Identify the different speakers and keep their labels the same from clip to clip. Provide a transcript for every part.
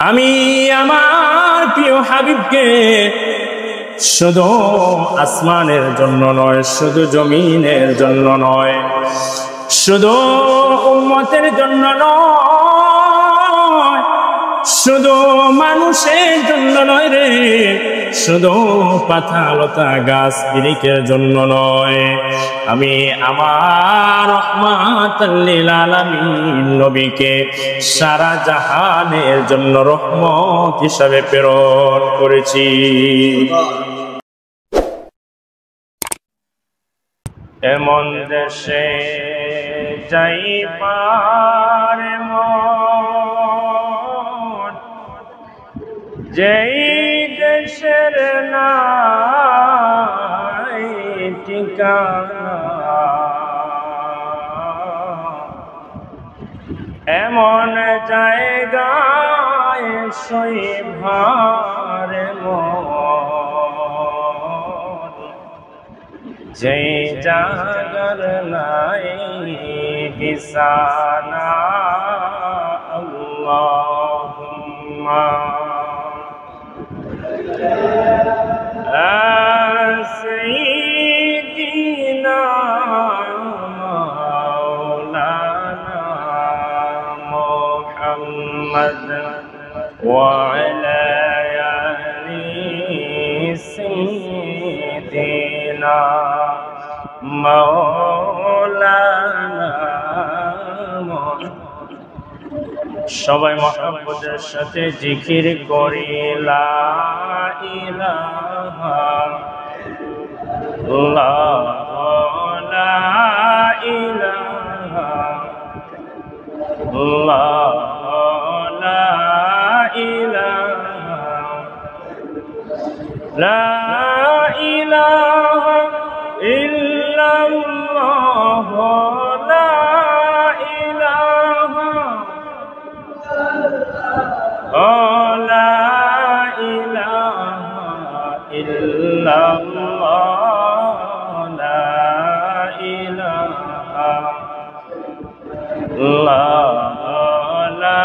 Speaker 1: আমি আমার প্রিয় হাবিবকে শুধু আসমানের জন্য নয়, শুধু জমিনের জন্য নয়, শুধু উম্মতের জন্য নয়, শুধু মানুষের জন্য নয় রে, শুধু পাতা লতা গাছ বিরিকের জন্য নয়, আমি আমার রহমাতুল লিল আলামিন নবীকে সারা জাহানের জন্য রহমত হিসাবে প্রেরণ করেছি। এমন দেশে যাইবার মন, যেই দেশের নাই ঠিকানা, এমন জায়গায় সইবার মন, যেই জায়গার নাই বিছানা। আল্লাহুম্মা সাইয়্যিদিনা মাওলানা মুহাম্মদ ওয়া আলা আলি সাইয়্যিদিনা মাওলানা। সবাই মহব্বতের সাথে জিকির করি লা ইলাহা ইল্লাল্লাহ, লা ইলাহা ইল্লাল্লাহ, লা ইলাহা, লা ইলাহা ইল্লাল্লাহ, লা ইলাহা, লা ইলাহা ইল্লাল্লাহ, লা ইলাহা ইল্লাল্লাহ, লা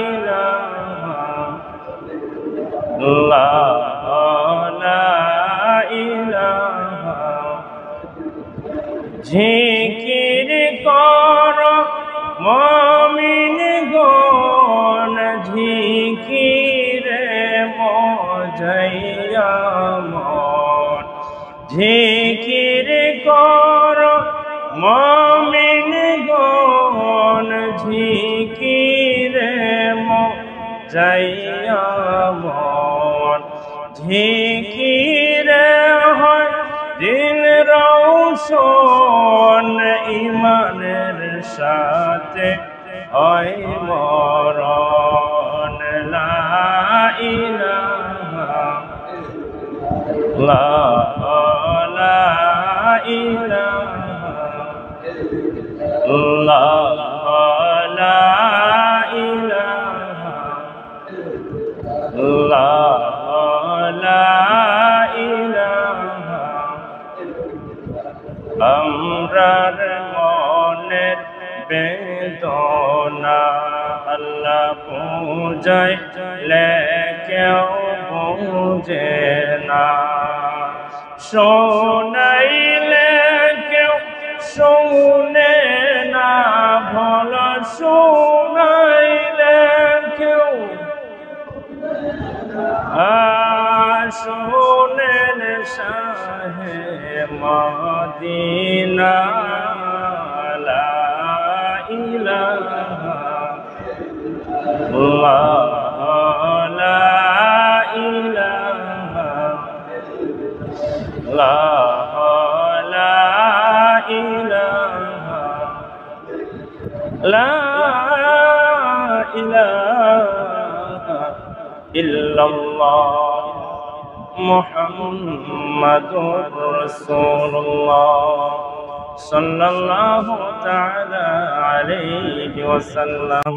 Speaker 1: ইলাহা ইল্লাল্লাহ, লা ইলাহা। জিকির কর মুমিনগণ, জিকিরে মজাইয়া মন, জিকির কর মুমিনগণ, জিকিরে মজাইয়া মন, জিকিরে হয় দিল রওশন, ইমানের সাথে হয় মরণ। লা ইলাহা ইল্লাল্লাহ, লা ইলাহা ইল্লাল্লাহ, লা ইলাহা ইল্লাল্লাহ, লা ইলাহা। আমরার মনের বেদনা আল্লাহ বুঝাইলে কেউ বুঝে না, শোনাইলে কেউ শোনে না, ভালো শোনাইলে কেউ শোনেন শাহে মদিনা। লা ইলাহা ইল্লাল্লাহ, লা ইলাহা ইল্লাল্লাহ, লা ইলাহা, লা ইলাহা ইল্লাল্লাহ মুহাম্মাদুর রাসূলুল্লাহ সাল্লাল্লাহু তাআলা আলাইহি ওয়াসাল্লাম।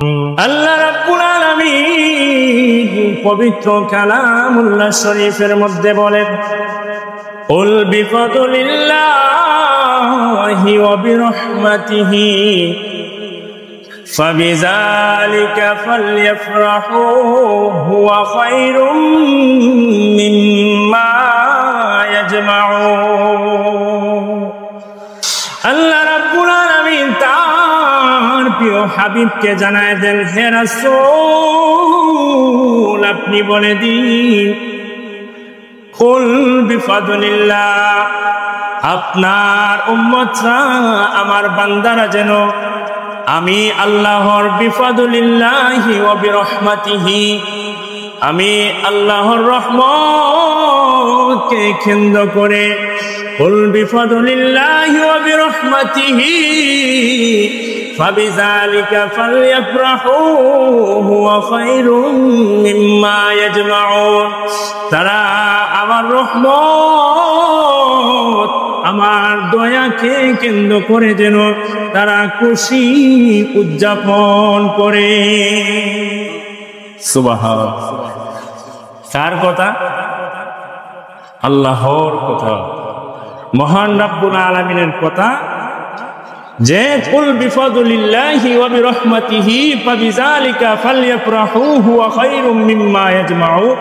Speaker 1: আল্লাহ রাব্বুল আলামিন পবিত্র কালামুল্লাহ শরীফের মধ্যে বলেন, কুল বিফাদলিল্লাহি ওয়া বিরহমাতিহি فبذلك فليفرحوا هو خير مما يجمعون আল্লাহ রাব্বুল আলামিন তার প্রিয় হাবিবকে জানায় দেন, হে রাসূল আপনি বলে দিন, কুল বিফাদলিল্লাহ, আপনার উম্মতরা আমার বান্দারা যেন আমি আল্লাহর বিফাদলিল্লাহি ওয়া বিরহমাতিহি, আমি আল্লাহর রহমতকে কেন্দ্র করে, কুল বিফাদলিল্লাহি ওয়া বিরহমাতিহি ফাবিযালিকা ফালইফরাহু হুয়া খায়রুম মিম্মা ইয়াজমাউন, তারা আমার রহমত আমার দয়াকে কেন্দ্র করে যেন তারা খুশি উদযাপন করে। সুবহানাল্লাহ। কার কথা? আল্লাহর কথা, মহান রাব্বুল আলামিনের কথা, যে কুল বিফাদলিল্লাহি ওয়া বিরহমাতিহি ফাবিযালিকা ফালইফরাহু হুয়া খায়রুম মিম্মা ইয়াজমাউন।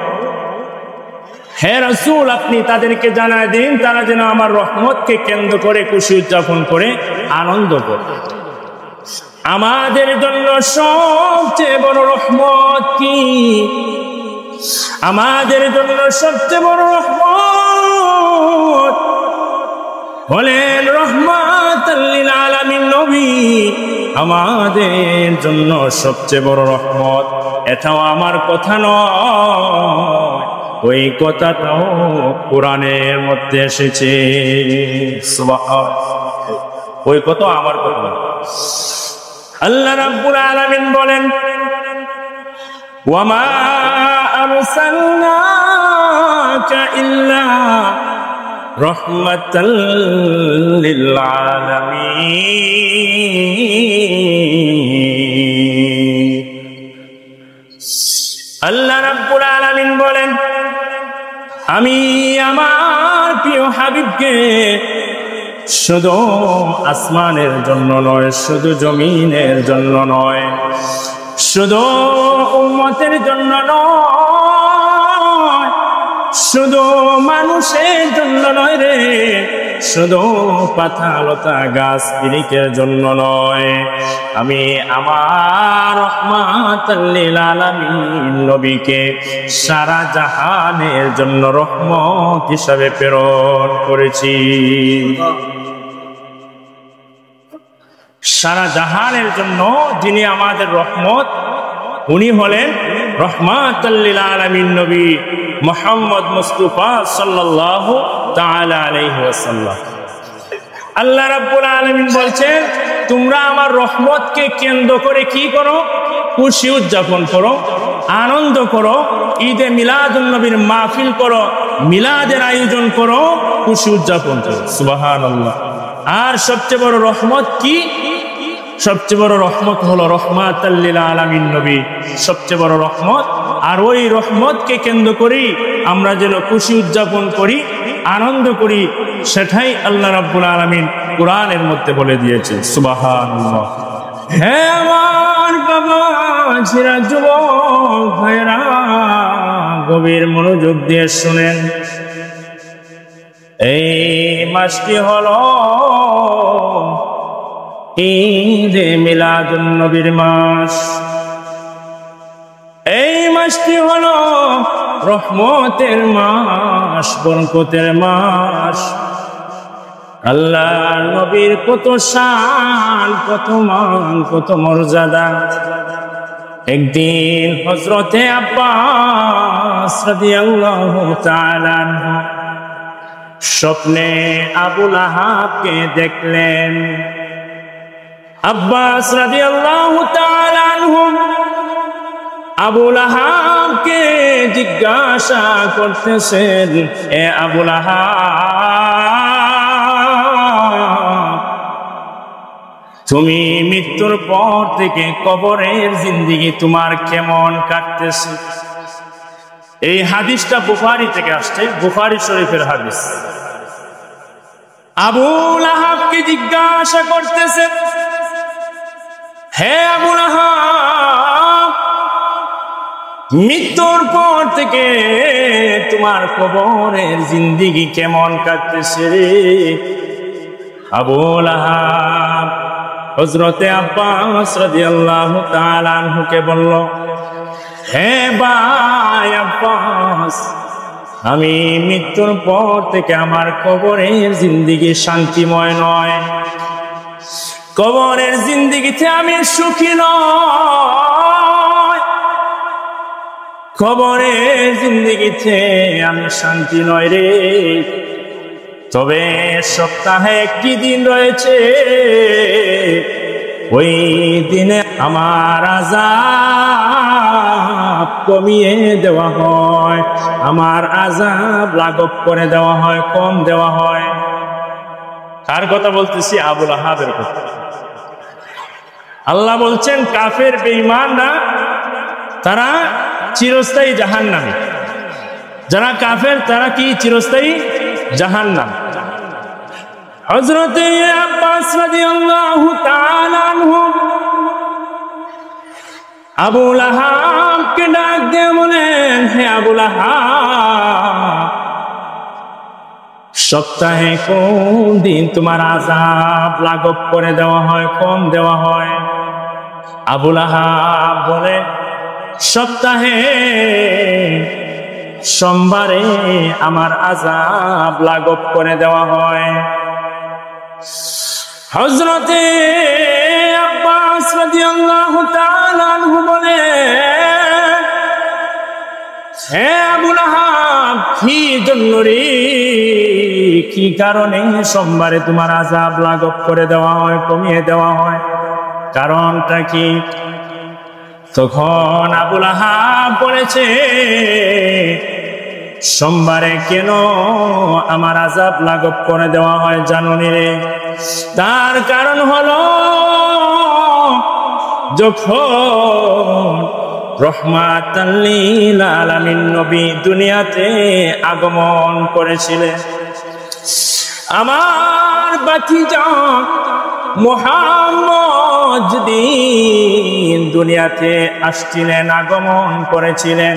Speaker 1: হে রাসূল আপনি তাদেরকে জানায় দিন তারা যেন আমার রহমতকে কেন্দ্র করে খুশি উদযাপন করে, আনন্দ করে। আমাদের জন্য সবচেয়ে বড় রহমত কি? আমাদের জন্য সবচেয়ে বড় রহমত হলেন রহমাতাল লিল আলামিন নবী। আমাদের জন্য সবচেয়ে বড় রহমত, এটাও আমার কথা নয়, ওই কথাটাও কোরআনের মধ্যে এসেছে। সুবহানাল্লাহ। ওই কথা আমার কথা। আল্লাহ রাব্বুল আলামিন বলেন, ওয়ামা আরসালনাকা ইল্লা রাহমাতাল লিল আলামিন। আল্লাহ রাব্বুল আলামিন বলেন, আমি আমার প্রিয় হাবিবকে শুধু আসমানের জন্য নয়, শুধু জমিনের জন্য নয়, শুধু উম্মতের জন্য নয়, শুধু মানুষের জন্য নয় রে, শুধু পাতা লতা গাছ পিরিকের জন্য নয়, আমি আমার রহমাতাল লিল আলামিন নবীকে সারা জাহানের জন্য রহমত হিসাবে প্রেরণ করেছি। সারা জাহানের জন্য যিনি আমাদের রহমত, উনি হলেন রহমাতাল লিল আলামিন নবী মুহাম্মদ মুস্তাফা সাল্লাল্লাহু তাআলা আলাইহি ওয়াসাল্লাম। আল্লাহ রাব্বুল আলামিন বলছেন, তোমরা আমার রহমতকে কেন্দ্র করে কি করো? খুশি উদযাপন করো, আনন্দ করো, ঈদে মিলাদুন নবীর মাহফিল করো, মিলাদের আয়োজন করো, খুশি উদযাপন করো। সুবহানাল্লাহ। আর সবচেয়ে বড় রহমত কি? সবচেয়ে বড় রহমত হলো রহমাতাল লিল আলামিন নবী, সবচেয়ে বড় রহমত। আর ওই রহমতকে কেন্দ্র করি আমরা যেন খুশি উদযাপন করি, আনন্দ করি, সেটাই আল্লাহ রাব্বুল আলামিন কোরআনের মধ্যে বলে দিয়েছে। সুবহানাল্লাহ। হে আমার বাবা, ছেড়া যুবক ভাইরা, গভীর মনোযোগ দিয়ে শুনেন। এই মাসটি হলো ঈদে মিলাদুন নবীর মাস। এই মাসটি হলো রহমতের মাস, বরকতের মাস। আল্লাহ নবীর কত শান, কত মান, কত মর্যাদা। একদিন হযরতে আব্বাস রাদিয়াল্লাহু তাআলা স্বপ্নে আবু লাহাবকে দেখলেন। আব্বাস রাদিয়াল্লাহু তাআলা আনহু আবু লাহাবকে জিজ্ঞাসা করতেছেন, এ আবু লাহাব, তুমি মৃত্যুর পর থেকে কবরের জিন্দেগি তোমার কেমন কাটতেছে? এই হাদিসটা বুখারী থেকে আসছে, বুখারী শরীফের হাদিস। আবু লাহাবকে জিজ্ঞাসা করতেছে, হে আবু লাহাব, মৃত্যুর পর থেকে তোমার কবরের জিন্দেগি কেমন কাটতেছে রে? আবু লাহাব হযরতে আব্বাস রাদিয়াল্লাহু তাআলা আনহুকে বলল, হে ভাই আব্বাস, আমি মৃত্যুর পর থেকে আমার কবরের জিন্দেগি শান্তিময় নয়, কবরের জিন্দেগিতে আমি সুখী নয়, কবরের জিন্দেগিতে আমি শান্তি নয় রে। তবে সপ্তাহে একটি দিন রয়েছে, ওই দিনে আমার আযাব কমিয়ে দেওয়া হয়, আমার আযাব লাঘব করে দেওয়া হয়, কম দেওয়া হয়। কার কথা বলতেছি? আবু লাহাবের কথা। আল্লাহ বলছেন কাফের বেঈমানরা তারা চিরস্থায়ী জাহান্নামী। যারা কাফের তারা কি? চিরস্থায়ী জাহান্নামী। হযরতে আব্বাস রাদিয়াল্লাহু তাআলা আনহু আবু লাহাবকে ডাক দিয়ে বলেন, হে আবু লাহাব, সপ্তাহে কোন দিন তোমার আযাব লাঘব করে দেওয়া হয়, কম দেওয়া হয়? আবু লাহাব বলে, সপ্তাহে সোমবারে আমার আযাব লাঘব করে দেওয়া হয়। হযরতে আব্বাস রাদিয়াল্লাহু তাআলা আনহু বলে, হে আবু লাহাব, কি জন্য রে, কি কারণে সোমবারে তোমার আযাব লাঘব করে দেওয়া হয়, কমিয়ে দেওয়া হয়? কারণটা কি? তখন আবু লাহাব বলেছে, সোমবারে কেন আমার আযাব লাঘব করে দেওয়া হয় জানোনি রে? তার কারণ হলো, যখন রহমাতাল লিল আলামিন নবী দুনিয়াতে আগমন করেছিলেন, আমার ভাতিজা মুহাম্মদ যেদিন দুনিয়াতে আসছিলেন, আগমন করেছিলেন,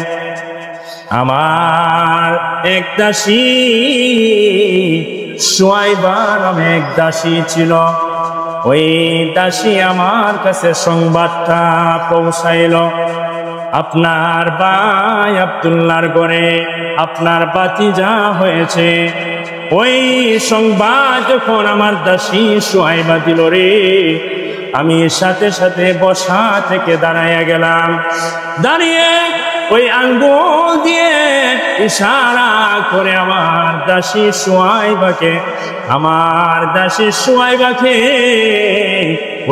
Speaker 1: আমার এক দাসী সুয়াইবা নামে এক দাসী ছিল। ওই দাসী আমার কাছে সংবাদটা পৌঁছাইল, আপনার ভাই আব্দুল্লাহর ঘরে আপনার ভাতিজা হয়েছে। ওই সংবাদ যখন আমার দাসী সুয়াইবা দিল রে, আমি সাথে সাথে বসা থেকে দাঁড়াইয়া গেলাম। দাঁড়িয়ে ওই আঙ্গুল দিয়ে ইশারা করে আমার দাসী সুয়াইবাকে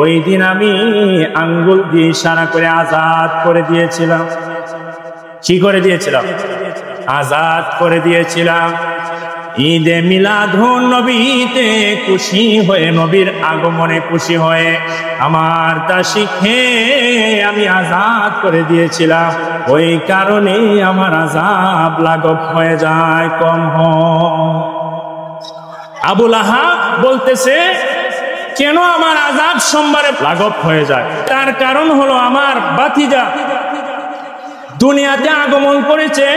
Speaker 1: ওই দিন আমি আঙ্গুল দিয়ে ইশারা করে আজাদ করে দিয়েছিলাম। কি করে দিয়েছিলাম? আজাদ করে দিয়েছিলাম। ঈদে মিলাদুন নবীতে খুশি হয়ে, নবীর আগমনে খুশি হয়ে আমার দাসীকে আমি আজাদ করে দিয়েছিলাম। ওই কারণে আমার আযাব লাঘব হয়ে যায়, কম হয়। আবু লাহাব বলতেছে, কেন আমার আযাব সোমবারে লাঘব হয়ে যায়? তার কারণ হলো, আমার ভাতিজা দুনিয়াতে আগমন করেছে,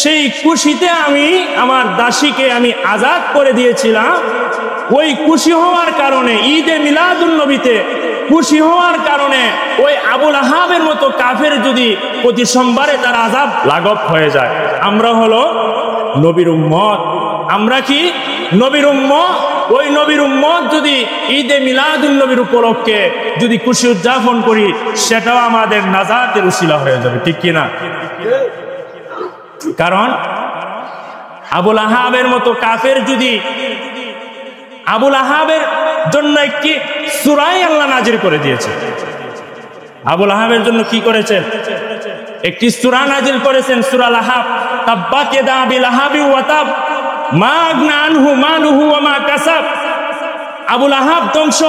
Speaker 1: সেই খুশিতে আমি আমার দাসীকে আমি আজাদ করে দিয়েছিলাম। ওই খুশি হওয়ার কারণে, ঈদে মিলাদুন নবীতে খুশি হওয়ার কারণে ওই আবু লাহাবের মতো কাফের যদি প্রতি সোমবারে তার আযাব লাঘব হয়ে যায়। আমরা হলো নবীর উম্মত। আমরা কি? নবীর উম্মত। ওই নবীর উম্মত যদি ঈদে মিলাদুন নবীর উপলক্ষে যদি খুশি উদযাপন করি, সেটাও আমাদের নাজাতের উসিলা হয়ে যাবে, ঠিক কিনা? কারণ আবু লাহাবের মতো কাফের যদি, আবু লাহাবের জন্য একটি সূরা আল্লাহ নাজিল করে দিয়েছে। আবু লাহাবের জন্য কি করেছেন? একটি সূরা নাজিল করেছেন, সূরা লাহাব। তাব্বাত ইয়াদা আবি লাহাবি ওয়া তাব, মা আগনা আনহু মালুহু ওয়া মা কাসাব। আবু লাহাব ধ্বংস,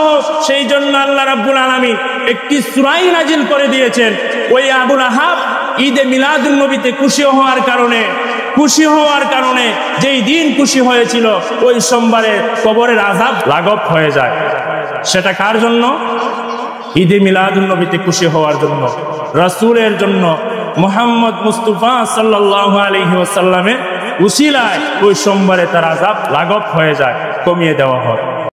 Speaker 1: সেই জন্য আল্লাহ রাব্বুল আলামিন একটি সূরা নাজিল করে দিয়েছেন। ওই আবু লাহাব ঈদে মিলাদুন নবীতে খুশি হওয়ার কারণে যেই দিন খুশি হয়েছিল, ওই সোমবারে কবরের আযাব লাঘব হয়ে যায়। সেটা কার জন্য? ঈদে মিলাদুন্নবীতে খুশি হওয়ার জন্য, রাসূলের জন্য, মুহাম্মদ মুস্তাফা সাল্লাল্লাহু আলাইহি ওয়াসাল্লামের উসিলায় ওই সোমবারে তার আযাব লাঘব হয়ে যায়, কমিয়ে দেওয়া হয়।